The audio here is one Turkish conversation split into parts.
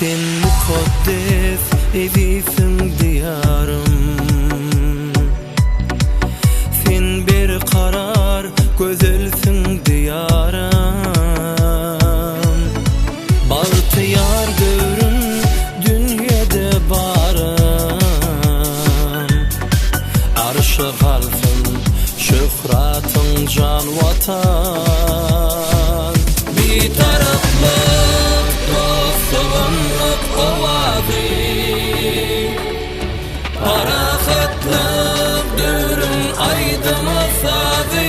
Sen mukaddes ezisin diyarım. Sen bir karar gözelsin diyarım. Bahtiyar dövrün dünyada barım. Arşı kalsın şöhratın can vatan. Bir taraflık dostluğunluk ovadı, parakatlık dürün aydın asadı.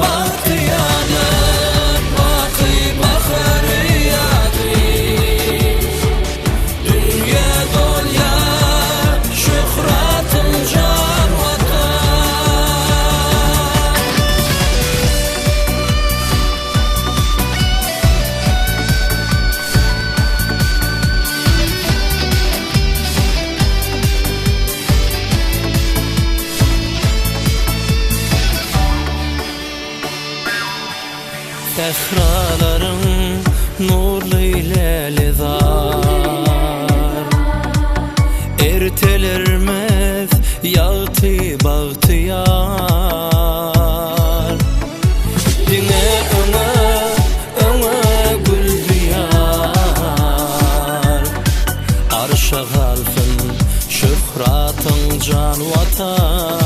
Bahtiyanlık bakı bakarıyadı, dünya dolya şöhratın can vatan. Sehraların nurlu ilelizar, ertelermez yağtı bahtiyar. Dine öne gül diyar, arşa kalsın şöhratın can vatan.